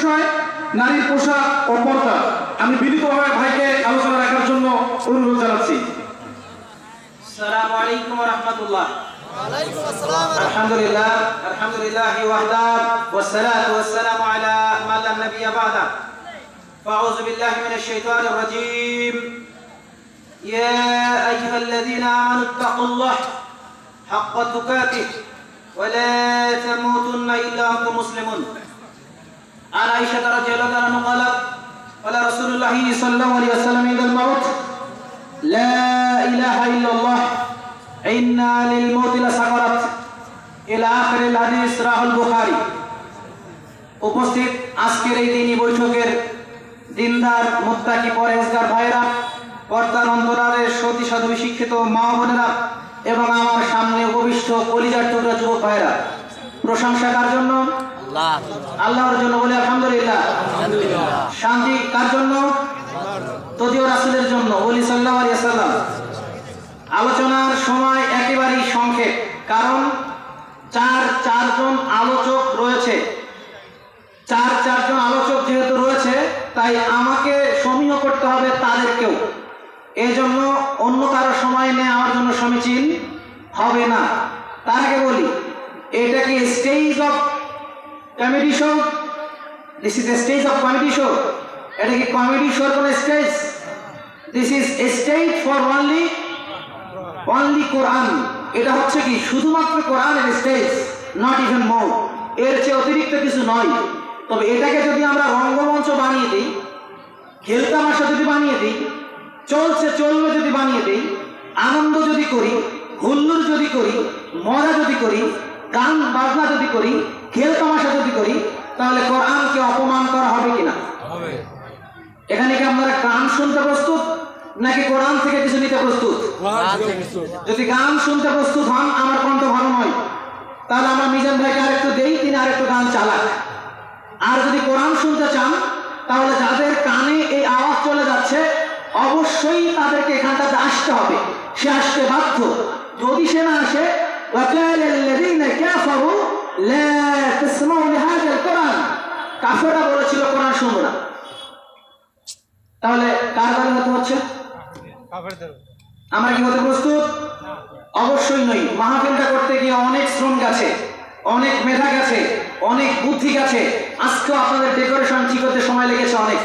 বিষয় নারীর পোশাক ও পর্দা। আমি বিনীতভাবে ভাইকে আলোচনা রাখার জন্য অনুরোধ জানাচ্ছি। আসসালামু আলাইকুম ওয়া রাহমাতুল্লাহ। ওয়ালাইকুম আসসালাম। আলহামদুলিল্লাহ ওয়াহদা ওয়াসসালাতু ওয়াসসালামু আলা মান লা নাবিয়্যা বা'দা। ফাউযু বিল্লাহি মিনাশ শাইতানির রাজীম। ইয়া আইয়ুহাল্লাযীনা আমানু তাকুল্লাহ হাক্কা তুকাতিহ ওয়া লা তামুতুন্না ইল্লা ওয়া আনতুম মুসলিমুন। আন আয়েশা রাদিয়াল্লাহু তাআলা আনহা قالت قال رسول الله صلى الله عليه وسلم عند الموت لا إله إلا الله إن للموت لسكرات إلى آخر الحديث رواه البخاري। উপস্থিত আজকের এই দিনী বৈঠকের দিনদার মুত্তাকি পরহেজগার ভাইরা, পর্দার অন্তরালের সতী সাধবী শিক্ষিত মা বোনেরা এবং আমার সামনে উপবিষ্ট কলিজার টুকরা যুবক ভাইরা, প্রশংসা কার জন্য? আল্লাহর জন্য বলি আলহামদুলিল্লাহ। শান্তি কার জন্য? তদীয় রাসূলের জন্য বলি সাল্লাল্লাহু আলাইহি ওয়াসাল্লাম। আলোচনার সময় একেবারেই সংক্ষেপ, কারণ চারজন আলোচক রয়েছে। চারজন আলোচক যেহেতু রয়েছে, তাই আমাকে সমীহ করতে হবে তাদেরকেও। এই জন্য অন্য কারো সময় নেওয়ার জন্য সমীচীন হবে না। তার আগে বলি, এটা কি stage of comedy show? This is a stage of comedy show. এটা কি কমেডি শোর কোন stage? This is a stage for only Quran. এটা হচ্ছে কি শুধুমাত্র কোরআনের স্টেজ, নট ইভেন মোর। এর চেয়ে অতিরিক্ত কিছু নয়। তবে এটাকে যদি আমরা রঙ্গমঞ্চ বানিয়ে দিই, খেলতামাশা যদি বানিয়ে দিই, চলবে যদি বানিয়ে দিই, আনন্দ যদি করি, হুল্লোড় যদি করি, মজা যদি করি, গান বাজনা যদি করি, খেলতামাশা যদি করি, তাহলে কোরআনকে অপমান করা হবে কিনা? এখানে কি আপনারা গান শুনতে প্রস্তুত নাকি কোরআন থেকে কিছু নিতে প্রস্তুত? যদি গান শুনতে প্রস্তুত হন, আমার কণ্ঠ ভালো নয়, তাহলে আমরা মিজান ভাইকে আরেকটু দেই, তিনি আরেকটু গান চালাক। আর যদি কোরআন শুনতে চান, তাহলে যাদের কানে এই আওয়াজ চলে যাচ্ছে, অবশ্যই তাদেরকে এখানটাতে আসতে হবে। সে আসতে বাধ্য। যদি সে না আসে, কাফেররা বলেছিল কোরআন শুনবো না। তাহলে কার বারে হতে হচ্ছে? আমরা কি হতে প্রস্তুত? অবশ্যই নই। মাহফিলটা করতে গিয়ে অনেক শ্রম গেছে, অনেক মেধা গেছে, অনেক বুদ্ধি গেছে। আজকেও আপনাদের ডেকোরেশন ঠিক হতে সময় লেগেছে অনেক।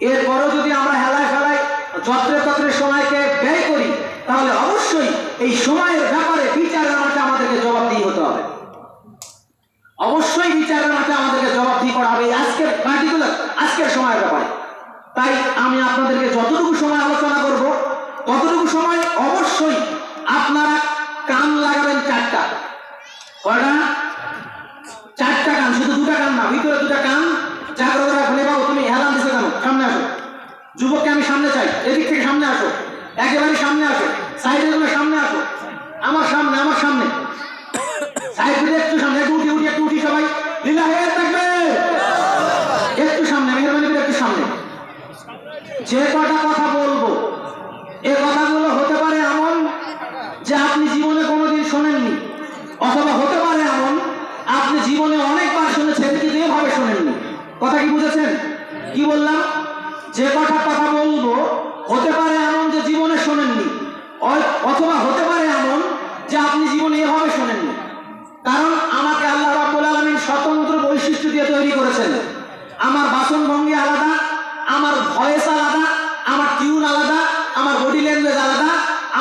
এরপরও যদি আমরা হেলায় ফেলায় যত্রে সময়কে ব্যয় করি, তাহলে অবশ্যই এই সময়ের ব্যাপারে বিচারের মাঠে আমাদেরকে জবাবদিহি হতে হবে। অবশ্যই বিচারের মাঠে আমাদেরকে জবাবদিহি করা হবে আজকের পার্টিকুলার আজকের সময়ের ব্যাপারে। তাই আমি আপনাদেরকে যতটুকু সময় আলোচনা করব, ততটুকু সময় অবশ্যই আপনারা কান লাগাবেন চারটা। কয়টা? চারটা কান, শুধু দুটা কান না, ভিতরে দুটা কান জাগ্রত রাখলে। বাবু তুমি হেলান দিছো কেন? সামনে আসো। যুবককে আমি সামনে চাই, এদিক থেকে সামনে আসো, একেবারে সামনে আসো, সাইডের গুলো সামনে আসো, আমার সামনে সাইড থেকে একটু সামনে, একটু উঠি সবাই, একটু সামনে, মেহরবানি করে একটু সামনে। যে কটা কথা বলবো, এ কথাগুলো হতে পারে এমন যে আপনি জীবনে কোনোদিন শোনেননি, অথবা হতে পারে এমন আপনি জীবনে অনেকবার শুনেছেন কিন্তু এভাবে শোনেননি। কথা কি বুঝেছেন? কি বললাম? যে কথা বলবো হতে পারে এমন যে জীবনে শোনেননি, অথবা হতে পারে এমন যে আপনি জীবনে এভাবে শোনেননি। কারণ আমাকে আল্লাহ রাব্বুল আলামিন স্বতন্ত্র বৈশিষ্ট্য দিয়ে তৈরি করেছেন। আমার বাসন ভঙ্গি আলাদা, আমার ভয়েস আলাদা, আমার টিউন আলাদা, আমার বডি ল্যাঙ্গুয়েজ আলাদা।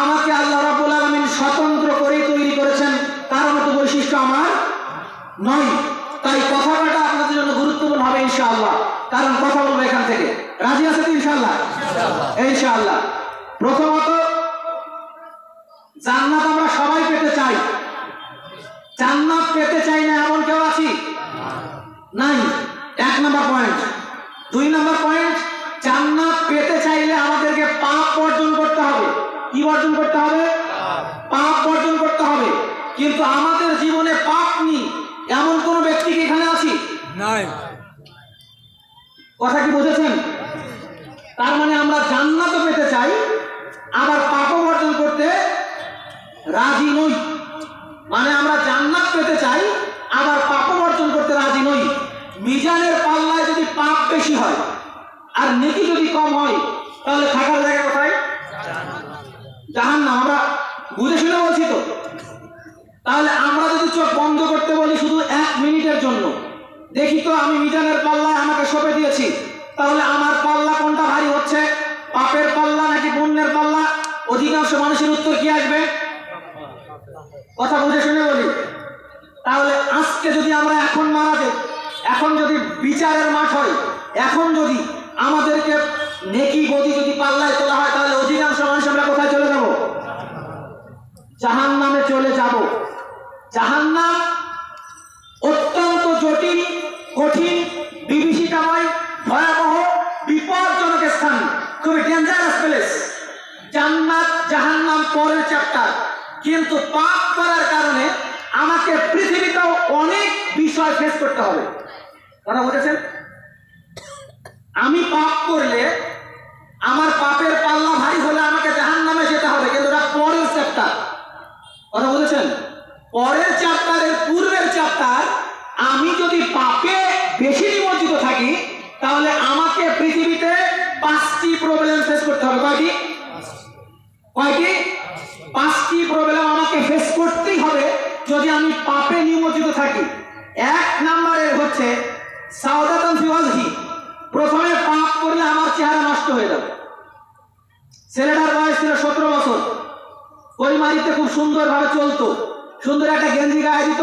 আমাকে আল্লাহ রাব্বুল আলামিন স্বতন্ত্র করেই তৈরি করেছেন, কারণ মতো বৈশিষ্ট্য আমার নয়। তাই কথাটা আপনাদের জন্য গুরুত্বপূর্ণ হবে ইনশাআল্লাহ। কারণ কথা বলবো এখান থেকে। রাজি আছে তো ইনশাআল্লাহ? ইনশাআল্লাহ। প্রথমত, জান্নাত আমরা সবাই পেতে চাই। জান্নাত পেতে চাই না এমন কেউ আছি? নাই। 1 নম্বর পয়েন্ট। 2 নম্বর পয়েন্ট, জান্নাত পেতে চাইলে আমাদেরকে পাপ বর্জন করতে হবে। কি বর্জন করতে হবে? পাপ বর্জন করতে হবে। কিন্তু আমাদের জীবনে পাপ নেই এমন কোন ব্যক্তি কি এখানে আছি? নাই। কথা কি বুঝেছেন? তার মানে আমরা জান্নাতও পেতে চাই, আবার পাপও বর্জন করতে রাজি নই। মানে আমরা জান্নাত পেতে চাই, আবার পাপও বর্জন করতে রাজি নই। মিজানের পাল্লায় বেশি হয় আর নেকি যদি কম হয় তাহলে থাকার জায়গা কোথায়? জাহান্নাম। আমরা বুঝে শুনে বলছি তো? তাহলে আমরা যদি চোখ বন্ধ করতে বলি শুধু 1 মিনিটের জন্য, দেখি তো আমি মিজানের পাল্লায় আমাকে সঁপে দিয়েছি, তাহলে আমার পাল্লা কোনটা ভারী হচ্ছে, পাপের পাল্লা নাকি পুণ্যের পাল্লা? অধিকাংশ মানুষের উত্তর কি আসবে? কথা বুঝে শুনে বলি। তাহলে আজকে যদি আমরা এখন মারা যাই, এখন যদি বিচারের মাঠ হয়, এখন যদি আমাদেরকে নেকি বদি যদি পাল্লায় তোলা হয়, তাহলে অধিকাংশ মানুষ আমরা কোথায় চলে যাব? জাহান্নামে চলে যাব। জাহান্নাম অত্যন্ত জটিল, কঠিন, বিভীষিকাময়, ভয়াবহ, বিপজ্জনক স্থান, খুবই ডেঞ্জারাস প্লেস। জান্নাত জাহান্নাম পরের চ্যাপ্টার, কিন্তু পাপ করার কারণে আমাকে পৃথিবীতেও অনেক বিষয় ফেস করতে হবে। কথা বুঝেছেন? আমি পাপ করলে আমার পাপের পাল্লা ভারী হলে আমাকে জাহান্নামে যেতে হবে, কিন্তু এটা পরের চ্যাপ্টার। কথা বুঝেছেন? পরের চ্যাপ্টারের পূর্বের চ্যাপ্টার, আমি যদি পাপে বেশি নিমজ্জিত থাকি তাহলে আমাকে পৃথিবীতে 5টি প্রবলেম ফেস করতে হবে। কয়টি? 5টি প্রবলেম আমাকে ফেস করতেই হবে যদি আমি পাপে নিমজ্জিত থাকি। 1 নম্বরে হচ্ছে সাওদাতান ফি ওয়াজহি। প্রথমে পাপ করলে আমার চেহারা নষ্ট হয়ে যাবে। ছেলেটার বয়স ছিল 17 বছর, পরিমারিতে খুব সুন্দরভাবে চলতো, সুন্দর একটা গেঞ্জি গায়ে দিত,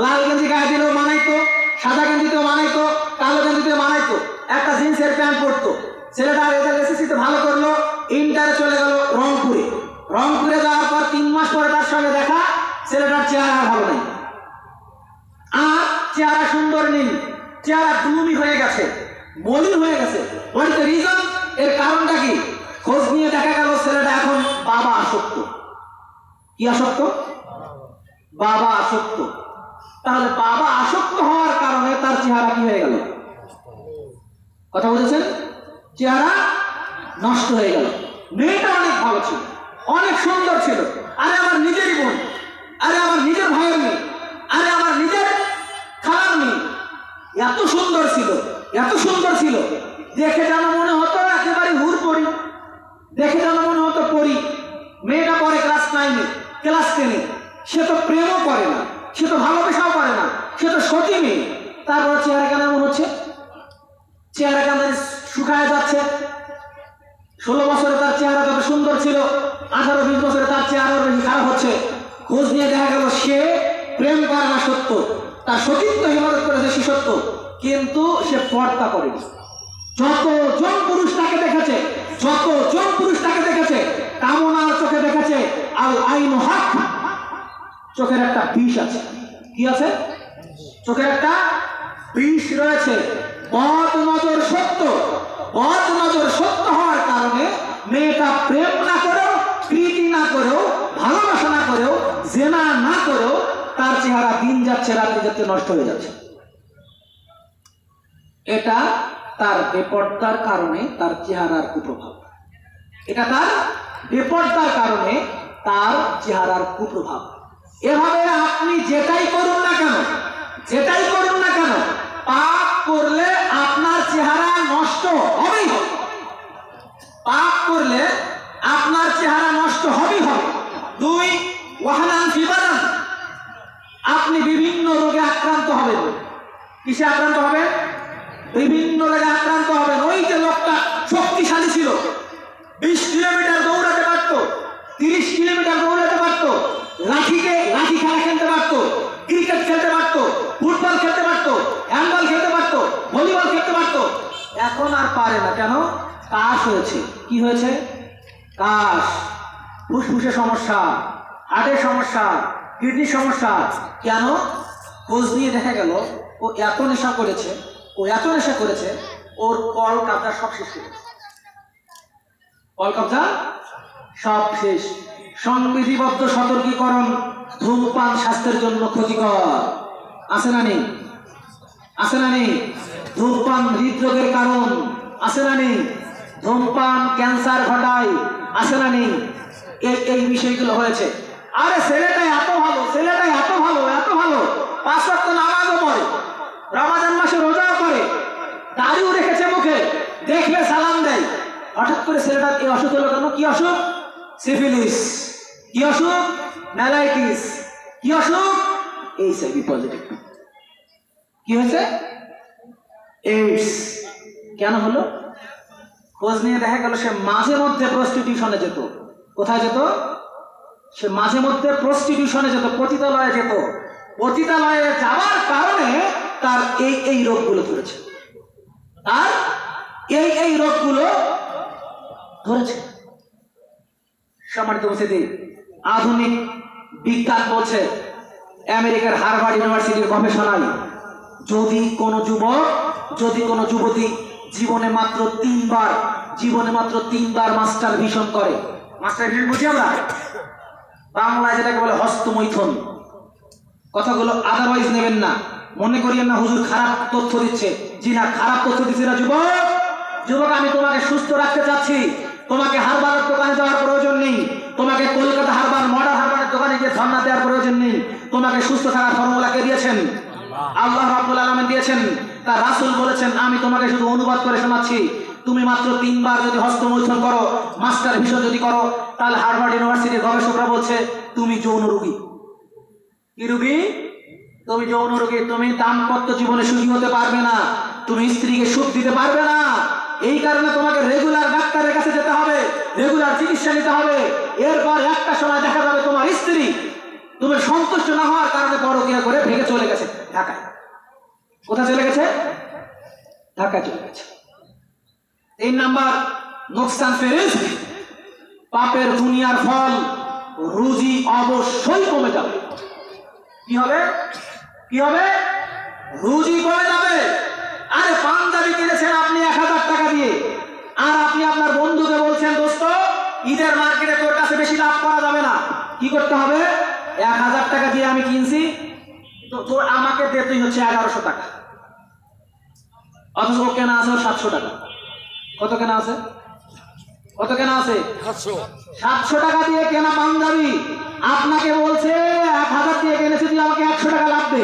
লাল গেঞ্জি গায়ে দিলেও মানাইতো, সাদা গেঞ্জিতেও মানাইতো, কালো গেঞ্জিতেও মানাইতো, একটা জিন্সের প্যান্ট পরতো। ছেলেটা রেজাল্ট এসএসসিতে ভালো করলো, ইন্টারে চলে গেল রংপুরে। রংপুরে যাওয়ার পর 3 মাস পরে তার সঙ্গে দেখা, ছেলেটার চেহারা ভালো নেই, আর চেহারা সুন্দর নেই, চেহারা গ্লুমি হয়ে গেছে, মলিন হয়ে গেছে। What is the reason? এর কারণটা কি? খোঁজ নিয়ে দেখা গেল ছেলেটা এখন বাবা আসক্ত। কি আসক্ত? বাবা আসক্ত। তাহলে বাবা আসক্ত হওয়ার কারণে তার চেহারা কি হয়ে গেল? কথা বলেছেন? চেহারা নষ্ট হয়ে গেল। মেয়েটা অনেক ভালো ছিল, অনেক সুন্দর ছিল, আরে আমার নিজেরই বোন, আরে আমার নিজের ভাইয়ের মেয়ে, আরে আমার নিজের খালার মেয়ে, এত সুন্দর ছিল, এত সুন্দর ছিল, দেখে যেন মনে হতো একেবারে হুর পড়ি, দেখে যেন মনে হতো পড়ি। মেয়েটা পরে ক্লাস 9-এ, ক্লাস 10-এ। সে তো প্রেমও করে না, সে তো ভালোবাসাও করে না, সে তো সতী মেয়ে। তারপর চেহারা কেন এমন হচ্ছে? চেহারা কেন শুকায় যাচ্ছে? 16 বছরে তার চেহারা যত সুন্দর ছিল, 18-20 বছরে তার চেহারা বেশি খারাপ হচ্ছে। খোঁজ নিয়ে দেখা গেল সে প্রেম করে না সত্য, তার সতীত্ব হিফাজত করেছে সে সত্য, কিন্তু সে পর্দা করেনি। যতজন পুরুষ তাকে দেখেছে, যতজন পুরুষ তাকে দেখেছে, কামনার চোখে দেখেছে। আল আইনু হক, চোখের একটা বিষ আছে। কি আছে? চোখের একটা বিষ রয়েছে। বদ নজর সত্য, বদ নজর সত্য হওয়ার কারণে মেয়েটা প্রেম না করেও, প্রীতি না করেও, ভালোবাসা না করেও, জেনা না করেও তার চেহারা দিন যাচ্ছে রাত্রি যাচ্ছে নষ্ট হয়ে যাচ্ছে। এটা তার বেপর্দার কারণে তার চেহারার কুপ্রভাব। এটা তার বেপর্দার কারণে তার চেহারার কুপ্রভাব। এভাবে আপনি যেটাই করুন না কেন, যেটাই করুন না কেন, পাপ করলে আপনার চেহারা নষ্ট হবেই হবে। পাপ করলে আপনার চেহারা নষ্ট হবেই হবে। 2, ওয়াহানান ফি বাদান, আপনি বিভিন্ন রোগে আক্রান্ত হবেন। কিসে আক্রান্ত হবেন? বিভিন্ন রোগে আক্রান্ত হবেন। ওই যে লোকটা শক্তিশালী ছিল, 20 কিলোমিটার দৌড়াতে পারত, 30 কিলোমিটার দৌড়াতে পারত, লাঠি খেলা খেলতে পারত, ক্রিকেট খেলতে পারত, ফুটবল খেলতে পারত, হ্যান্ডবল খেলতে পারত, ভলিবল খেলতে পারত, এখন আর পারে না। কেন? কাশ হয়েছে। কি হয়েছে? কাশ। ফুসফুসে সমস্যা, হার্টের সমস্যা, কিডনির সমস্যা। কেন? খোঁজ নিয়ে দেখা গেল ও এত নেশা করেছে, ও এত নেশা করেছে, ওর কল কাবজা সব শেষ হয়ে গেছে। কল কাবজা সব শেষ। সংবিধিবদ্ধ সতর্কীকরণ, ধূমপান স্বাস্থ্যের জন্য ক্ষতিকর। আছে না নেই? আছে না নেই? ধূমপান হৃদরোগের কারণ। আছে না নেই? ধূমপান ক্যান্সার ঘটায়। আছে না নেই? এই বিষয়গুলো হয়েছে। আরে ছেলেটা এত ভালো, ছেলেটা এত ভালো, এত ভালো, 5 ওয়াক্ত নামাজও পড়ে, রমাজান মাসে রোজাও করে, দাড়িও রেখেছে, মুখ দেখলে সালাম দেয়। হঠাৎ করে ছেলেটা এই অসুখ হলো কেন? কি অসুখ? সিফিলিস। কি অসুখ? ম্যালাইটিস। কি অসুখ? HIV positive. কি হয়েছে? এইডস। কেন হলো? খোঁজ নিয়ে দেখা গেল সে মাঝে মধ্যে প্রস্টিটিউশনে যেত। কোথায় যেত? সে মাঝে মধ্যে প্রস্টিটিউশনে যেত, পতিতালয়ে যেত। পতিতালয়ে যাওয়ার কারণে তার এই রোগগুলো ধরেছে। আর এই রোগগুলো ধরেছে। সম্মানিত উপস্থিতি, আধুনিক বিজ্ঞান বলছে, আমেরিকার হার্ভার্ড ইউনিভার্সিটির গবেষণায়, যদি কোনো যুবতী জীবনে মাত্র তিনবার মাস্টার ভিশন করে। মাস্টার ভিশন বুঝি আমরা বাংলায় যেটাকে বলে হস্তমৈথুন। কথাগুলো আদারওয়াইজ নেবেন না, মনে করিয়েন না হুজুর খারাপ তথ্য দিচ্ছে। জি না, খারাপ তথ্য দিচ্ছে না। যুবক, আমি তোমাকে সুস্থ রাখতে চাচ্ছি। তোমাকে হারবারের দোকানে যাওয়ার প্রয়োজন নেই। তোমাকে কলকাতা হারবার, মডার্ন হারবারের দোকানে গিয়ে ধর্ণা দেওয়ার প্রয়োজন নেই। তোমাকে সুস্থ থাকার ফর্মুলাকে দিয়েছেন আল্লাহ রাব্বুল আলামিন দিয়েছেন। তার রাসূল বলেছেন, আমি তোমাকে শুধু অনুবাদ করে শোনাচ্ছি। তুমি মাত্র 3 বার যদি হস্তমৈথুন করো, মাস্টার ভিশন যদি করো, তাহলে হার্ভার্ড ইউনিভার্সিটির গবেষকরা বলছে তুমি যৌন রোগী। কি রোগী? তুমি যৌন রোগী। তুমি দাম্পত্য জীবনে সুখী হতে পারবে না, তুমি স্ত্রীকে সুখ দিতে পারবে না। এই কারণে তোমাকে রেগুলার ডাক্তারের কাছে যেতে হবে, রেগুলার চিকিৎসা নিতে হবে। এরপর একটা সময় দেখা যাবে তোমার স্ত্রী তুমি সন্তুষ্ট না হওয়ার কারণে পরকীয়া করে ভেঙে চলে গেছে ঢাকায়। কোথায় চলে গেছে? ঢাকায় চলে গেছে। 3 নাম্বার, নোকসান ফেরিস, পাপের দুনিয়ার ফল, রুজি অবশ্যই কমে যাবে। কি হবে? রুজি কমে যাবে। আরে পাঞ্জাবি কিনেছেন আপনি 1000 টাকা দিয়ে, আর আপনি আপনার বন্ধুকে বলছেন, দোস্ত ঈদের মার্কেটে তোর কাছে বেশি লাভ করা যাবে না। কি করতে হবে? 1000 টাকা দিয়ে আমি কিনছি, তো তোর আমাকে দিতেই হচ্ছে 1100 টাকা। অথচ কেনা আছে 700 টাকা। কত কেনা আছে? 700 টাকা দিয়ে কেনা পাঞ্জাবি আপনাকে বলছে 1000 দিয়ে কিনেছে, তুই আমাকে 100 টাকা লাভ দে।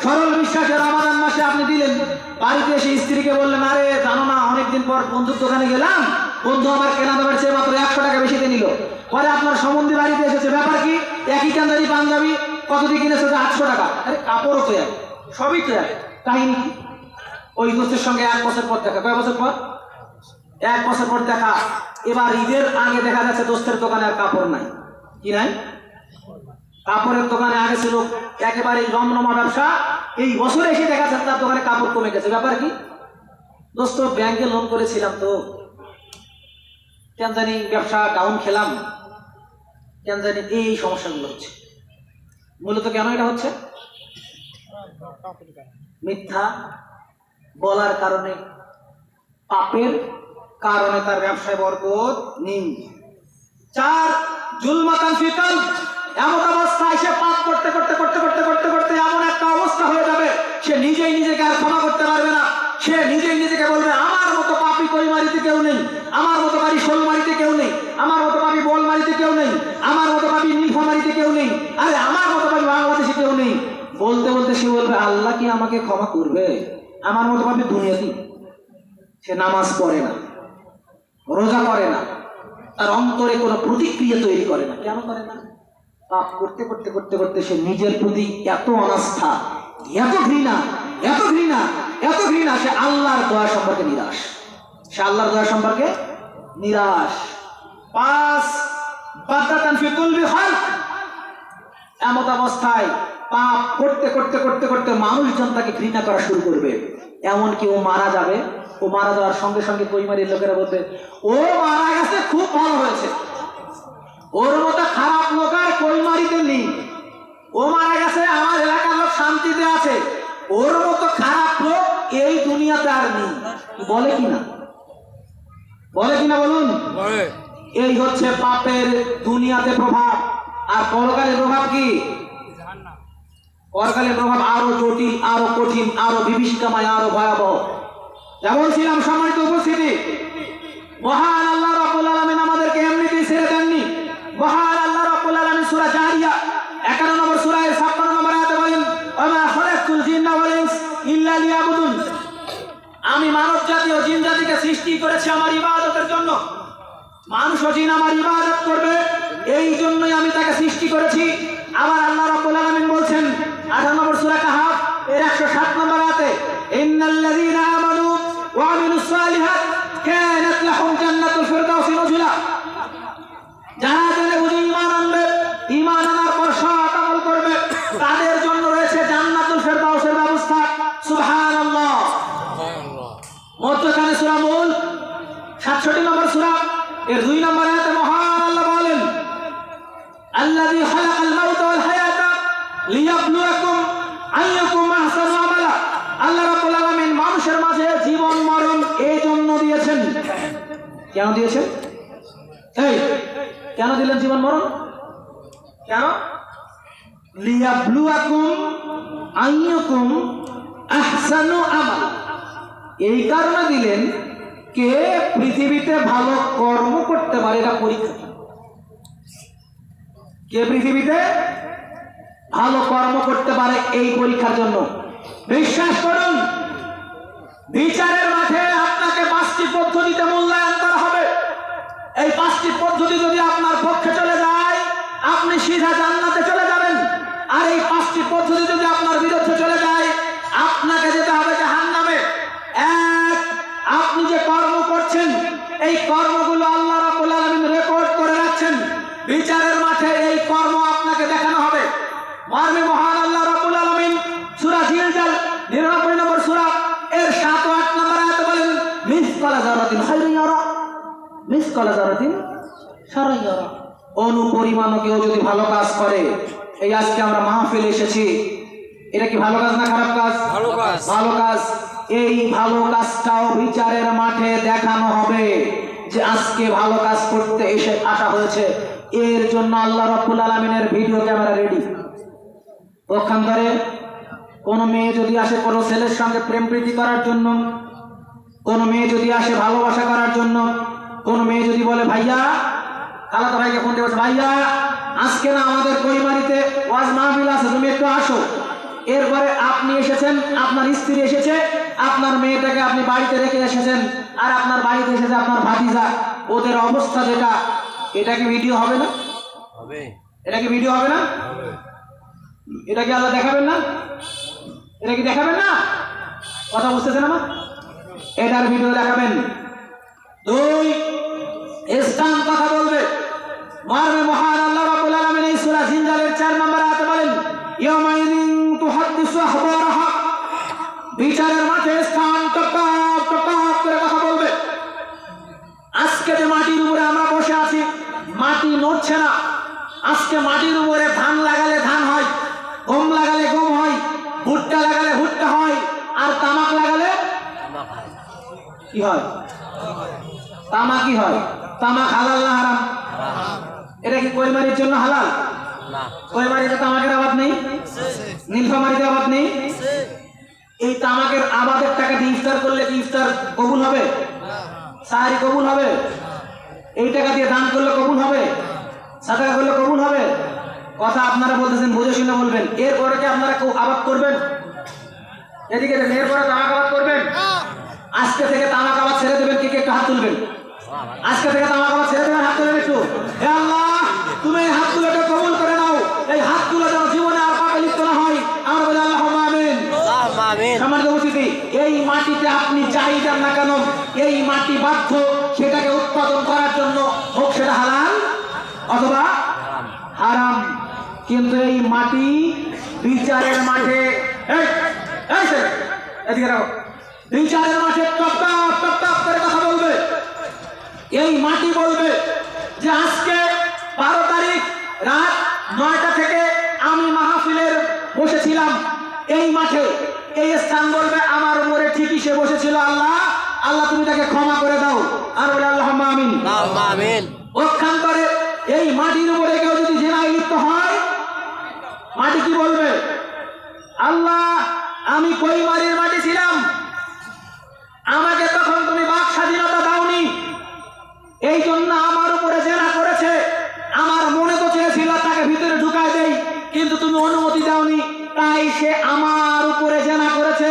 সরল বিশ্বাসে রমাদান মাসে আপনি দিলেন। বাড়িতে এসে স্ত্রীকে বললেন, আরে জানো না, অনেকদিন পর বন্ধুর দোকানে গেলাম, বন্ধু আমার কেনা দামের চেয়ে মাত্র 100 টাকা বেশি দিয়ে নিল। পরে আপনার সম্বন্ধী বাড়িতে এসেছে, ব্যাপার কি? একই কান্দারি পাঞ্জাবি, কত দিয়ে কিনেছে? 800 টাকা। আরে কাপড়ও তো এক, সবই তো এক, কাহিনী কি? ওই দোস্তের সঙ্গে 1 বছর পর দেখা। কয় বছর পর? 1 বছর পর দেখা। এবার ঈদের আগে দেখা যাচ্ছে দোস্তের দোকানে আর কাপড় নাই। কি নাই? কাপড়ের দোকানে আগে ছিল একেবারে রমরমা ব্যবসা, এই বছরে এসে দেখা যাচ্ছে তার দোকানে কাপড় কমে গেছে। ব্যাপার কি? দোস্ত ব্যাংকে লোন করেছিলাম, তো কেন জানি ব্যবসা ডাউন খেলাম, কেন জানি এই সমস্যাগুলো হচ্ছে। মূলত কেন এটা হচ্ছে? মিথ্যা বলার কারণে, পাপের কারণে তার ব্যবসায় বরকত নেই। 4, জুলমাতান ফিতান, এমন অবস্থায় সে পাপ করতে করতে করতে করতে করতে করতে এমন একটা অবস্থা হয়ে যাবে, সে নিজেই নিজেকে আর ক্ষমা করতে পারবে না। সে নিজেই নিজেকে বলবে, আমার মতো পাপী কইমারিতে কেউ নেই, আমার মতো পাপী শোলমারিতে কেউ নেই, আমার মতো পাপী বলমারিতে কেউ নেই, আমার মতো পাপী নীলফামারিতে কেউ নেই, আরে আমার মতো পাপী বাংলাদেশে কেউ নেই। বলতে বলতে সে বলবে, আল্লাহ কি আমাকে ক্ষমা করবে? আমার মতো পাপী দুনিয়াতেই। সে নামাজ পড়ে না, রোজা করে না, তার অন্তরে কোনো প্রতিক্রিয়া তৈরি করে না। কেন করে না? পাপ করতে করতে করতে করতে সে নিজের প্রতি এত অনাস্থা, এত ঘৃণা, এত ঘৃণা, এত ঘৃণা, সে আল্লাহর দয়া সম্পর্কে নিরাশ। সে আল্লাহর দয়া সম্পর্কে নিরাশ। 5, বাদাতান ফি কুলবি খালক, এমত অবস্থায় পাপ করতে করতে করতে করতে মানুষজন তাকে ঘৃণা করা শুরু করবে। এমনকি ও মারা যাবে, ও মারা যাওয়ার সঙ্গে সঙ্গে কইমারির লোকেরা বলবে, ও মারা গেছে, খুব ভালো হয়েছে, ওর মতো খারাপ লোক আর কইমারিতে নেই, ও মারা গেছে, আমার এলাকার লোক শান্তিতে আছে, ওর মতো খারাপ লোক এই দুনিয়াতে আর নেই। বলে কিনা? বলুন। এই হচ্ছে পাপের দুনিয়াতে প্রভাব। আর পরকালের প্রভাব কি? পরকালের প্রভাব আরো জটিল, আরো কঠিন, আরো বিভীষিকাময়, আরো ভয়াবহ। যেমন ছিলাম, সম্মানিত উপস্থিতি, মহান আল্লাহ রাব্বুল আলামিন আমাদেরকে এমনিতেই ছেড়ে দেননি। মহান আল্লাহ রাব্বুল আলামিন সূরা জারিয়া 51 নম্বর সূরায় 56 নম্বর আয়াতে বলেন, ওয়া মা খালাকতুল জিন্না ওয়াল ইনস ইল্লা লিয়াবুদুন। আমি মানব জাতি ও জিন জাতিকে সৃষ্টি করেছি আমার ইবাদতের জন্য। মানুষ ও জিন আমার ইবাদত করবে, এই জন্যই আমি তাকে সৃষ্টি করেছি। আবার আল্লাহ রাব্বুল আলামিন বলছেন 18 নম্বর সূরা কাহাফ এর 107 নম্বর আয়াতে, ইন্নাল্লাযীনা আমানু ওয়া আমিলুস সালিহাত কানাত লাহুম জান্নাতুল ফিরদাউসি নুজুলা। যারা জেনে বুঝে ঈমান আনবে, ঈমান আনার পর সৎ আমল করবে, তাদের জন্য রয়েছে জান্নাতুল ফিরদাউসের ব্যবস্থা। সুবহানাল্লাহ। মধ্যখানে সূরা মুল 67 নম্বর সূরা এর 2 নম্বর আয়াতে মহান আল্লাহ বলেন, আল্লাযী খালাকাল মাউতা ওয়াল হায়াতা লিয়াবলুয়াকুম আইয়ুকুম আহসানু আমালা। আল্লাহ রাব্বুল আলামিন মানুষের মাঝে জীবন মরণ এই জন্য দিয়েছেন। কেন দিয়েছেন? এই কেন দিলেন জীবন মরণ? কেন? লিয়াবলুয়াকুম আইয়ুকুম আহসানু আমালা। এই কারণে দিলেন কে পৃথিবীতে ভালো কর্ম করতে পারে, এটা পরীক্ষা। কে পৃথিবীতে ভালো কর্ম করতে পারে এই পরীক্ষার জন্য। বিশ্বাস করুন, বিচারের মাঠে আপনাকে 5টি পদ্ধতিতে মূল্যায়ন করা হবে। এই 5টি পদ্ধতি যদি আপনার পক্ষে চলে যায়, আপনি সিধা জান্নাতে চলে যাবেন। আর এই 5টি পদ্ধতি যদি আপনার বিরুদ্ধে চলে যায়, আপনাকে যেতে হবে জাহান্নামে। এক, আপনি যে কর্ম করছেন এই কর্মগুলো আল্লাহ রাব্বুল আলামিন রেকর্ড করে রাখছেন। বিচারের মাঠে এই কর্ম আপনাকে দেখানো হবে। মর্মে মহান আল্লাহ রাব্বুল আলামিন সূরা জিলজাল 99 নম্বর সূরা এর 7 ও 8 নম্বর আয়াতে বলেন, মিসকালা যারাতিন খায়রুন ইয়ারা মিসকালা যারাতিন শাররুন ইয়ারা। অনুপরিমাণও কেউ যদি ভালো কাজ করে, এই আজকে আমরা মাহফিলে এসেছি, এটা কি ভালো কাজ না খারাপ কাজ? ভালো কাজ। ভালো কাজ। এই ভালো কাজটাও বিচারের মাঠে দেখানো হবে যে আজকে ভালো কাজ করতে এসে আসা হয়েছে। এর জন্য আল্লাহ রাব্বুল আলামিনের ভিডিও ক্যামেরা রেডি। পক্ষান্তরে কোন মেয়ে যদি আসে কোন ছেলের সঙ্গে প্রেম প্রীতি করার জন্য, কোন মেয়ে যদি আসে ভালোবাসা করার জন্য, কোন মেয়ে যদি বলে ভাইয়া, খালাতো ভাইকে ফোন দিয়ে বলছে, ভাইয়া আজকে না আমাদের কৈমারিতে ওয়াজ মাহফিল আছে, তুমি একটু আসো। এরপরে আপনি এসেছেন, আপনার স্ত্রী এসেছে, আপনার মেয়েটাকে আপনি বাড়িতে রেখে এসেছেন, আর আপনার বাড়িতে এসেছে আপনার ভাতিজা। ওদের অবস্থা যেটা, এটা কি ভিডিও হবে না? হবে। এটা কি ভিডিও হবে না? হবে। এটা কি আল্লাহ দেখাবেন না? এটা কি দেখাবেন না? কথা বুঝতেছেন আমার? এটার ভিডিও দেখাবেন। 2, ইসলাম কথা বলবে। মর্মে মহান আল্লাহ রাব্বুল আলামিন এই সূরা জিনজালের 4 নম্বর আয়াতে বলেন, ইয়াউমাইদিন তুহাদ্দিসু আখবারাহা। বিচারের মাঠে স্থান টপটপ টপটপ করে কথা বলবে। আজকে যে মাটির উপরে আমরা বসে আছি, মাটি নড়ছে না। আজকে মাটির উপরে ধান লাগালে ধান হয়, গম লাগালে গম হয়, ভুট্টা লাগালে ভুট্টা হয়, আর তামাক লাগালে কি হয়? তামাক কি হয়? তামাক হালাল না হারাম? এটা কি কৈমারির জন্য হালাল? না। কৈমারিতে তামাকের আবাদ নেই? নীলফামারীতে আবাদ নেই? এই তামাকের আবাদের টাকা দিয়ে ইফতার করলে কি ইফতার কবুল হবে? সাহারি কবুল হবে? এই টাকা দিয়ে দান করলে কবুল হবে? সাদাকা করলে কবুল হবে? কথা আপনারা বলতেছেন, বুঝে শুনে বলবেন। এরপরে কি আপনারা আবাদ করবেন? এদিকে এরপরে তামাক আবাদ করবেন? আজকে থেকে তামাক আবাদ ছেড়ে দেবেন। কে কে একটু হাত তুলবেন? আজকে থেকে তামাক আবাদ ছেড়ে দেবেন, হাত তুলবেন একটু। হে আল্লাহ, তুমি এই হাতগুলোকে কবুল করে নাও। এই হাতগুলো যেন জীবনে আর পাপে লিপ্ত না হয়। আমরা বলি আল্লাহুম্মা আমিন। আমিন। সম্মানিত উপস্থিতি, এই মাটিতে আপনি যাই যান না কেন, এই মাটি বাধ্য সেটাকে উৎপাদন করার জন্য, হোক সেটা হালাল অথবা হারাম। কিন্তু এই মাটি বিচারের মাঠে, এদিকে রাখো, বিচারের মাঠে টপটপ টপটপ করে কথা বলবে। এই মাটি বলবে যে আজকে 12 তারিখ রাত 9টা থেকে আমি মাহফিলের বসেছিলাম এই মাঠে। এই স্থান বলবে আমার উপরে ঠিকই সে বসেছিল, আল্লাহ আল্লাহ তুমি তাকে ক্ষমা করে দাও। আর বলে আল্লাহুম্মা আমিন। আমিন। পক্ষান্তরে এই মাটির উপরে কেউ যদি জিনায় লিপ্ত হয়, মাটি কি বলবে? আল্লাহ আমি কৈমারির মাটি ছিলাম, আমাকে তখন তুমি বাক স্বাধীনতা দাওনি, এই জন্য আমার উপরে জেনা করেছে। আমার মনে তো চেয়েছিল তাকে ভিতরে ঢুকায় দেই, কিন্তু তুমি অনুমতি দাওনি, তাই সে আমার উপরে জেনা করেছে,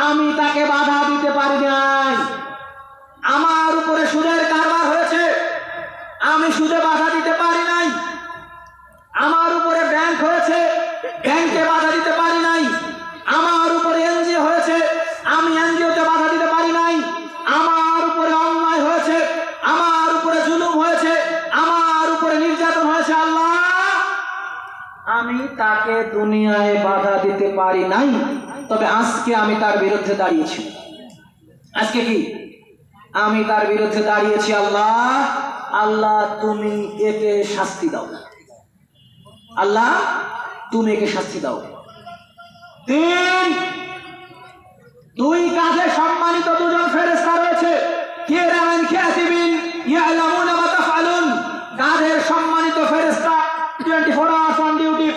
আমি তাকে বাধা দিতে পারি না। তাকে দুনিয়ায় বাধা দিতে পারি নাই, তবে আজকে আমি তার বিরুদ্ধে দাঁড়িয়েছি। আজকে কি আমি তার বিরুদ্ধে দাঁড়িয়েছি। আল্লাহ, আল্লাহ তুমি একে শাস্তি দাও, আল্লাহ তুমি একে শাস্তি দাও। তিন, দুই কাজে সম্মানিত দুজন ফেরেশতা রয়েছে, কিরামান কাতিবিন ইয়ালামুনা মা তাফআলুন। কাজের সম্মানিত ফেরেশতা 24 আওয়ার্স অন ডিউটি,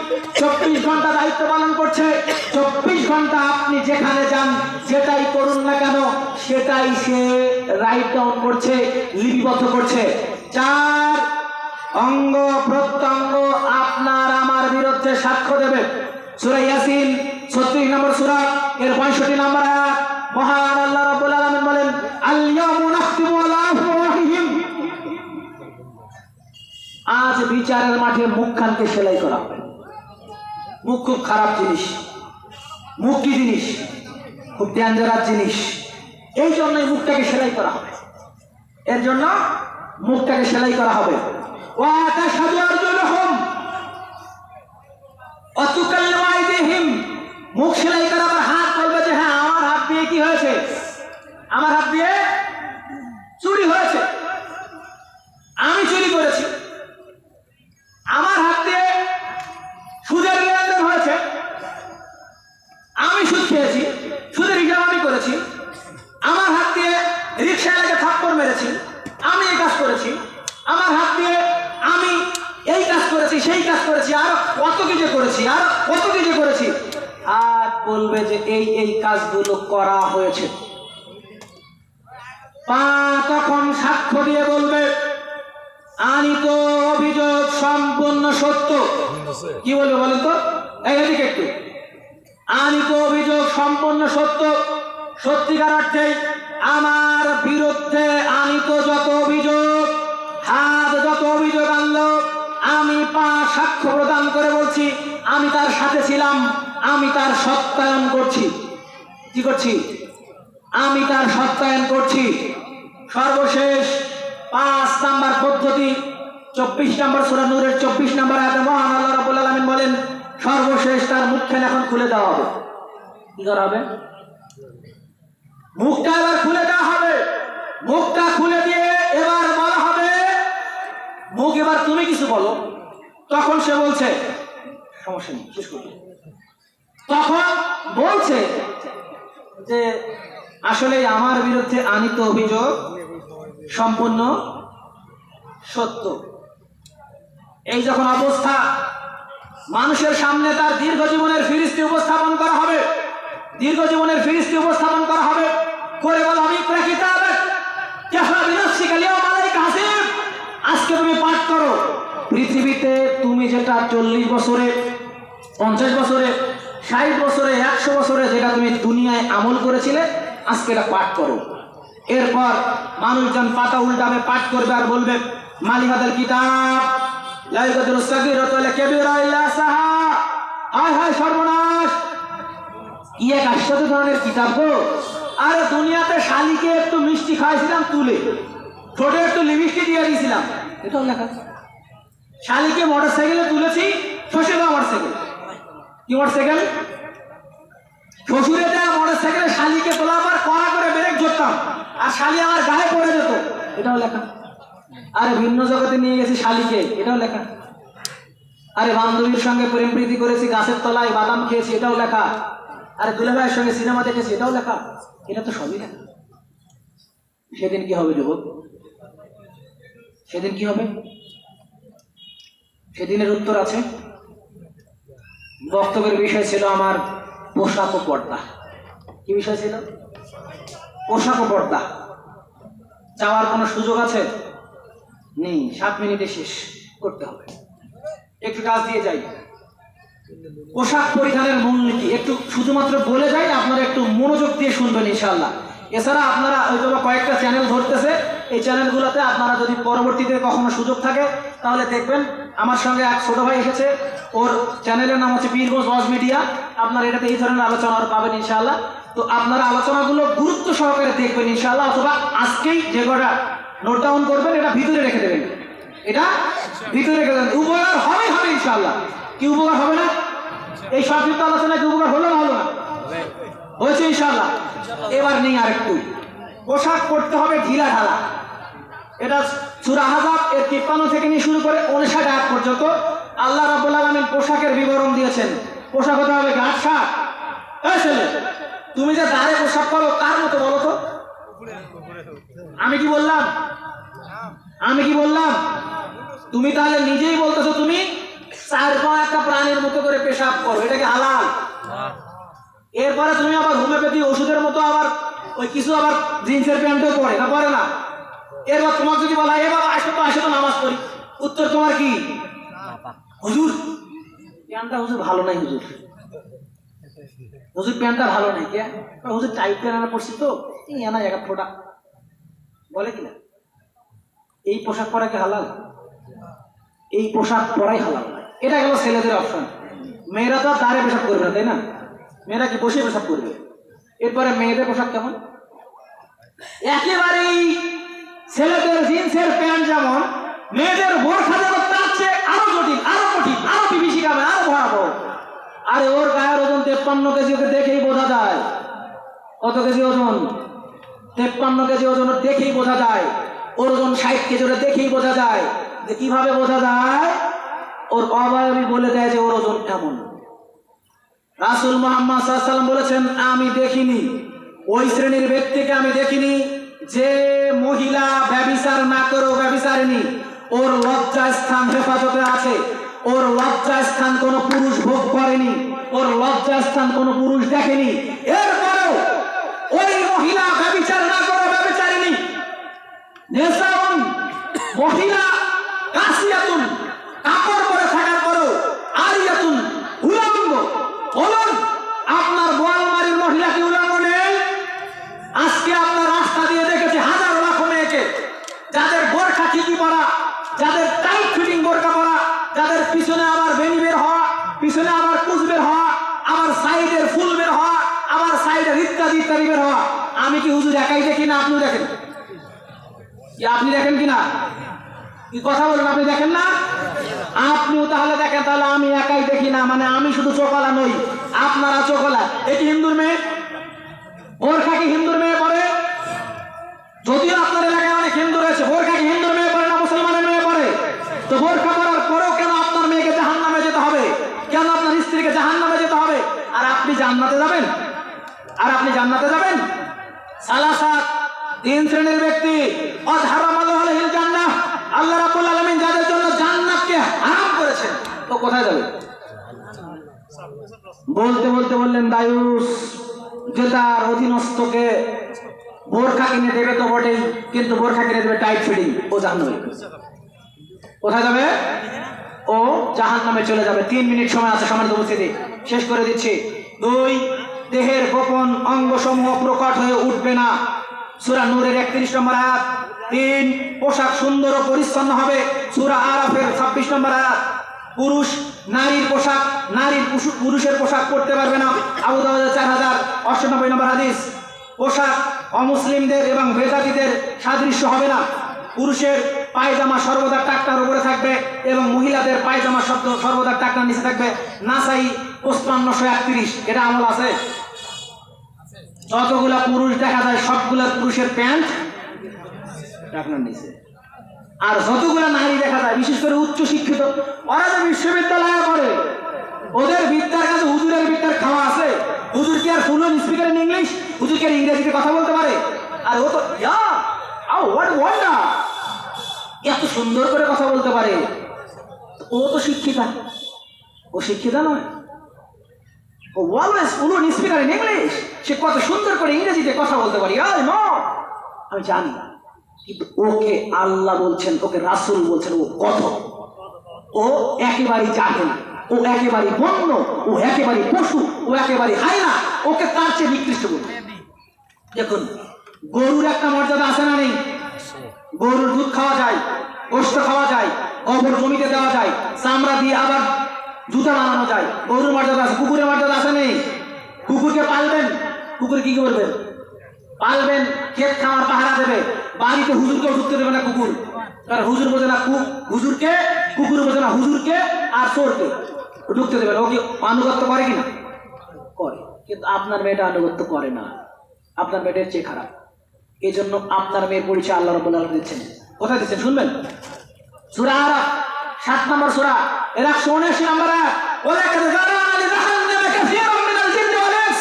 24 ঘন্টা দায়িত্ব পালন করছে। 24 ঘন্টা আপনি যেখানে যান, যেটাই করুন না কেন, সেটাই সে রাইট ডাউন করছে, লিপিবদ্ধ করছে। চার, অঙ্গ প্রত্যঙ্গ আপনার আমার বিরুদ্ধে সাক্ষ্য দেবে। সূরা ইয়াসিন 36 নম্বর সূরা এর 65 নম্বর আয়াত, মহান আল্লাহ রাব্বুল আলামিন বলেন, আল ইয়াউমা নাখতিমু আলা আফওয়াহিহিম। আজ বিচারের মাঠে মুখখানকে সেলাই করা হবে। মুখ খুব খারাপ জিনিস। মুখ কি জিনিস? খুব ডেঞ্জারাস জিনিস। এই জন্যই মুখটাকে সেলাই করা হবে। এর জন্য মুখটাকে সেলাই করা হবে। ওয়া তাশহাদু আরজুলুহুম ওয়া তুকাল্লিমু আইদিহিম। মুখ সেলাই করা, আবার হাত বলবে যে হ্যাঁ আমার হাত দিয়ে কি হয়েছে, আমার হাত দিয়ে চুরি হয়েছে, আমি চুরি করেছি, আমার হাত দিয়ে সুদের লেনদেন হয়েছে, আমি সুদ খেয়েছি, সুদের হিসাব আমি করেছি, আমার হাত দিয়ে রিকশাওয়ালাকে থাপ্পড় মেরেছি, আমি এই কাজ করেছি, আমার হাত দিয়ে আমি এই কাজ করেছি, সেই কাজ করেছি, আর কত কিছু করেছি, আর কত কিছু করেছি। হাত বলবে যে এই এই কাজগুলো করা হয়েছে। পা তখন সাক্ষ্য দিয়ে বলবে আনিত অভিযোগ সম্পূর্ণ সত্য। কি বলবে বলেন তো? এদিকে একটু। আনিত অভিযোগ সম্পূর্ণ সত্য। সত্যিকার অর্থে আমার বিরুদ্ধে আনিত যত অভিযোগ, হাত যত অভিযোগ আনলো, আমি পা সাক্ষ্য প্রদান করে বলছি আমি তার সাথে ছিলাম, আমি তার সত্যায়ন করছি। কি করছি? আমি তার সত্যায়ন করছি। সর্বশেষ 5 নাম্বার পদ্ধতি, 24 নম্বর সূরা নূরের 24 নম্বর আয়াতে মহান আল্লাহ রাব্বুল আলামিন বলেন, সর্বশেষ তার মুখখানা এখন খুলে দেওয়া হবে। কি করা হবে? মুখটা এবার খুলে দেওয়া হবে। মুখটা খুলে দিয়ে এবার বলা হবে, মুখ এবার তুমি কিছু বলো। তখন সে বলছে সমস্যা নেই, শেষ করবে। তখন বলছে যে আসলে আমার বিরুদ্ধে আনিত অভিযোগ সম্পূর্ণ সত্য। এই যখন অবস্থা, মানুষের সামনে তার দীর্ঘ জীবনের ফিরিস্তি উপস্থাপন করা হবে, দীর্ঘ জীবনের ফিরিস্তি উপস্থাপন করা হবে, করে বলা আমি কিতাবে কাফা বিনাফসিকা আল-ইয়াওমা আলাইকা হাসিব। আজকে তুমি পাঠ করো, পৃথিবীতে তুমি যেটা 40 বছরে, 50 বছরে, 60 বছরে, 100 বছরে যেটা তুমি দুনিয়ায় আমল করেছিলে, আজকে এটা পাঠ করো। এরপর মানুষজন পাতা উল্টাবে, পাঠ করবে আর বলবে মালিকাদাল কিতাব লা ইউগাদিরু সাগীরাতা ওয়ালা কাবীরা ইল্লা সাহা। হায় হায় সর্বনাশ, কি এক আশ্চর্য ধরনের কিতাব গো। আরে দুনিয়াতে শালিকে একটু মিষ্টি খাইছিলাম তুলে, ঠোঁটে একটু লিপস্টিক দিয়ে দিয়েছিলাম, এটাও লেখা। শালিকে মোটরসাইকেলে তুলেছি, শ্বশুরে মোটরসাইকেল। কি মোটরসাইকেল? শ্বশুরে দেওয়া মোটরসাইকেলে শালিকে তোলার পর কড়া করে ব্রেক ধরতাম, আর শালি আমার গায়ে পড়ে যেত, এটাও লেখা। আরে ভিন্ন জগতে নিয়ে গেছি শালিকে, এটাও লেখা। আরে বান্ধবীর সঙ্গে প্রেম প্রীতি করেছি, গাছের তলায় বাদাম খেয়েছি, এটাও লেখা। আরে দুলা ভাইয়ের সঙ্গে সিনেমা দেখেছি, এটাও লেখা। এটা তো সবই লেখা। সেদিন কি হবে যুবক? সেদিন কি হবে? সেদিনের উত্তর আছে। বক্তব্যের বিষয় ছিল আমার পোশাক ও পর্দা। কি বিষয় ছিল? পোশাক ও পর্দা। যাওয়ার কোনো সুযোগ আছে? নেই, 7 মিনিটে শেষ করতে হবে। একটু কাজ দিয়ে যাই। পোশাক পরিধানের মূলনীতি একটু শুধুমাত্র বলে যাই, আপনারা একটু মনোযোগ দিয়ে শুনবেন ইনশাআল্লাহ। এছাড়া আপনারা হয়তো কয়েকটা চ্যানেল ধরতেছে, এই চ্যানেলগুলোতে আপনারা যদি পরবর্তীতে কখনো সুযোগ থাকে তাহলে দেখবেন। আমার সঙ্গে এক ছোট ভাই এসেছে, ওর চ্যানেলের নাম হচ্ছে বীরগঞ্জ ওয়াজ মিডিয়া। আপনারা এটাতে এই ধরনের আলোচনা আর পাবেন ইনশাআল্লাহ। তো আপনারা আলোচনাগুলো গুরুত্ব সহকারে দেখবেন ইনশাআল্লাহ, অথবা আজকেই যে কটা নোট ডাউন করবেন এটা ভিতরে রেখে দেবেন, এটা ভিতরে রেখে দেবেন। উপকার হবে হবে ইনশাআল্লাহ। কি উপকার হবে না? এই সংক্ষিপ্ত আলোচনায় কি উপকার হলো না হলো না? হয়েছে ইনশাআল্লাহ। এবার নেই আরেকটু, পোশাক পরতে হবে ঢিলা ঢালা। এটা সূরা আহজাব এর 53 থেকে নিয়ে শুরু করে 59 আয়াত পর্যন্ত আল্লাহ রাব্বুল আলামিন পোশাকের বিবরণ দিয়েছেন। পোশাক হতে হবে গাঢ় শার্ট। এই ছেলে, তুমি যে দাঁড়ে পোশাক করো কার মতো বলো তো? আমি কি বললাম? আমি কি বললাম? তুমি তাহলে নিজেই বলতেছো তুমি 4 একটা প্রাণীর মতো করে পেশাব করো, এটা কি হালাল? এরপরে তুমি আবার হোমিওপ্যাথি ওষুধের মতো আবার ওই কিছু আবার জিন্সের প্যান্টও পরে না, পরে না। এরপর তোমার যদি বলা এ বাবা আসো তো নামাজ পড়ি, উত্তর তোমার কি? হুজুর প্যান্টটা হুজুর ভালো নাই, হুজুর হুজুর প্যান্টটা ভালো নাই। কে হুজুর টাইট প্যান্ট পড়ছি তো এনা জায়গা ফোটা বলে কিনা? এই পোশাক পরা কি হালাল? এই পোশাক পরাই হালাল। এটা গেল ছেলেদের অপশন। মেয়েরা তো আর দাঁড়ে পেশাব করবে না, তাই না? মেয়েরা কি বসে পেশাব করবে? এরপরে মেয়েদের পোশাক কেমন? একেবারেই ছেলেদের জিন্সের প্যান্ট যেমন, মেয়েদের বোরখা যেমন, তার চেয়ে আরো জটিল, আরো কঠিন, আরো বিভীষিকাময়, আরো ভয়াবহ। আরে ওর গায়ের ওজন 53 কেজি, ওকে দেখেই বোঝা যায়। কত কেজি ওজন? 53 কেজি ওজন দেখেই বোঝা যায়। ওর ওজন 60 কেজি, ওটা দেখেই বোঝা যায়। যে কিভাবে বোঝা যায়? ওর অবয়বই বলে দেয় যে ওর ওজন কেমন। রাসূল মুহাম্মদ সাল্লাল্লাহু আলাইহি ওয়াসাল্লাম বলেছেন, আমি দেখিনি, ওই শ্রেণীর ব্যক্তিকে আমি দেখিনি যে মহিলা ব্যভিচার না করেও ব্যভিচারিণী, ওর লজ্জা স্থান হেফাজতে আছে, ওর লজ্জা স্থান কোন পুরুষ ভোগ করেনি, ওর লজ্জা স্থান কোন পুরুষ দেখেনি, এরপরেও ওই মহিলা ব্যভিচার না করে ব্যভিচারিণী। নেসাউন, মহিলা কাসিয়াতুন, কাপড় পরে থাকার পরেও আরিয়াতুন, উলঙ্গ। বলুন আপনার বোয়ালমারির মহিলা কি উলঙ্গ নেই? আজকে আপনার রাস্তা দিয়ে দেখেছি হাজার লাখ মেয়েকে, যাদের বোরখা ঠিকই পরা, যাদের টাইট ফিটিং বোরখা পরা, যাদের পিছনে আবার বেনি বের হওয়া, পিছনে আবার কুচ বের হওয়া, আবার সাইডের ফুল বের হওয়া, আবার সাইডের ইত্যাদি ইত্যাদি বের হওয়া। আমি কি হুজুর একাই দেখি না আপনিও দেখেন? কি আপনি দেখেন কিনা? কি কথা বলেন, আপনি দেখেন না? আপনিও তাহলে দেখেন। তাহলে আমি একাই দেখি না মানে আমি শুধু চোখলা নই, আপনারা চোখলা। এটি হিন্দুর মেয়ে, বোরখা কি হিন্দুর মেয়ে পরে? যদিও আপনার এলাকায় অনেক হিন্দু রয়েছে, বোরখা কি হিন্দুর মেয়ে পরে না মুসলমানের মেয়ে পরে? তো বোরখা পরার পরেও কেন আপনার মেয়েকে জাহান্নামে যেতে হবে? কেন আপনার স্ত্রীকে জাহান্নামে যেতে হবে? আর আপনি জান্নাতে যাবেন? আর আপনি জান্নাতে যাবেন? সালাসাত, 3 শ্রেণীর ব্যক্তি, আযহারামাল্লাহু আলাইহিল জান্নাহ, আল্লাহ রাব্বুল আলামিন যাদের জন্য জান্নাতকে হারাম করেছেন, তো কোথায় যাবে? বলতে বলতে বললেন দায়ুস, যে তার অধীনস্থকে বোরখা কিনে দেবে তো বটেই, কিন্তু বোরখা কিনে দেবে টাইট ফিটিং, ও জাহান্নামে। কোথায় যাবে? ও জাহান্নামে চলে যাবে। 3 মিনিট সময় আছে, সম্মানিত উপস্থিতি, শেষ করে দিচ্ছি। 2, দেহের গোপন অঙ্গসমূহ প্রকট হয়ে উঠবে না, সূরা নূরের 31 নম্বর আয়াত। 3, পোশাক সুন্দর ও পরিচ্ছন্ন হবে, সূরা আরাফের 26 নম্বর আয়াত। পুরুষ নারীর পোশাক, নারীর পুরুষের পোশাক পরতে পারবে না, আবু দাউদের 4098 নম্বর হাদিস। পোশাক অমুসলিমদের এবং বেদাতীদের সাদৃশ্য হবে না। পুরুষের পায়জামা সর্বদা টাকটার উপরে থাকবে এবং মহিলাদের পায়জামা সর্বদা টাকটার নিচে থাকবে। নাসাই 5531, এটা আমল আছে। যতগুলা পুরুষ দেখা যায় সবগুলা পুরুষের প্যান্ট টাকনার নিচে, আর যতগুলা নারী দেখা যায় বিশেষ করে উচ্চ শিক্ষিত, ওরা যে বিশ্ববিদ্যালয়ে পড়ে, ওদের বিদ্যার কাছে হুজুরের বিদ্যার খাওয়া আছে। হুজুর কি আর ফুল স্পিকার ইন ইংলিশ? হুজুর কি আর ইংরেজিতে কথা বলতে পারে? আর ও তো এত সুন্দর করে কথা বলতে পারে। ও তো শিক্ষিতা, ও শিক্ষিতা নয়, ও always full speaker in English. সে কত সুন্দর করে ইংরেজিতে কথা বলতে পারে, আমি জানি, কিন্তু ওকে আল্লাহ বলছেন, ওকে রাসূল বলছেন ও কত, ও একেবারেই জাহেল, ও একেবারে বন্য, ও একেবারে পশু, ও একেবারে হায়না, ওকে তার চেয়ে নিকৃষ্ট বলবে। দেখুন, গরুর একটা মর্যাদা আছে না নেই? গরুর দুধ খাওয়া যায়, গোশত খাওয়া যায়, গোবর জমিতে দেওয়া যায়, চামড়া দিয়ে আবার জুতা বানানো যায়, গরুর মর্যাদা আছে। কুকুরের মর্যাদা আছে নেই? কুকুরকে পালবেন, কুকুর কি করবেন? পালবেন, ক্ষেত খাওয়ার পাহারা দেবে, বাড়িতে হুজুরকেও ঢুকতে দেবে না কুকুর। কারণ হুজুর বোঝে না হুজুরকে, কুকুর বোঝে না হুজুরকে আর চোরকে। ঢুকতে দেবেন। ও কি আনুগত্য করে কিনা? করে। কিন্তু আপনার মেয়েটা আনুগত্য করে না, আপনার মেয়েটার চেয়ে খারাপ। এই জন্য আপনার মেয়ের পরিচয় আল্লাহ রাব্বুল আলামিন দিচ্ছেন। কোথায় দিচ্ছেন শুনবেন? সূরা আরাফ 7 নম্বর সূরা, এর 179 নম্বর আয়াত। ওয়ালাকাদ যারানা লিজাহান্নামা কাসীরাম মিনাল জিন্নি ওয়াল ইনস।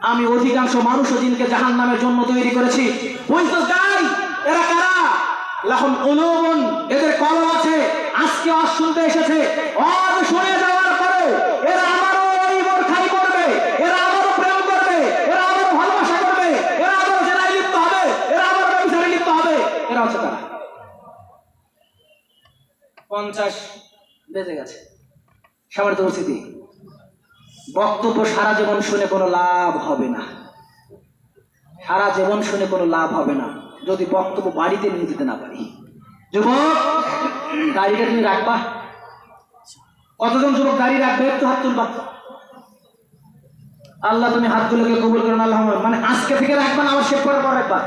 আমি অধিকাংশ মানুষ ও জিনকে জাহান্নামের জন্য তৈরি করেছি। বলতো যাই, এরা কারা? লাহুম কুলুবুন, এদের কলব আছে। আজকে ওয়াজ শুনতে এসেছে, ওয়াজ শুনে যাওয়ার পরে এরা আমারও ইমান খাই করবে, এরা আমারও প্রেম করবে, এরা আমারও ভালোবাসা করবে, এরা আমারও জেনায় লিপ্ত হবে, এরা আমারও ব্যভিচারে লিপ্ত হবে। এরা হচ্ছে তারা। 50 বেজে গেছে। সম্মানিত উপস্থিতি, বক্তব্য সারা জীবন শুনে কোনো লাভ হবে না। সারা জীবন শুনে কোনো লাভ হবে না যদি বক্তব্য বাড়িতে নিয়ে যেতে না পারি। যুবক, গাড়িটা তুমি রাখবা? কতজন যুবক গাড়ি রাখবে? একটু হাত তুলবা। আল্লাহ তুমি হাতগুলোকে কবুল করুন। আল্লাহ, মানে আজকে থেকে রাখবা না, আবার শেষ করার পর রাখবা?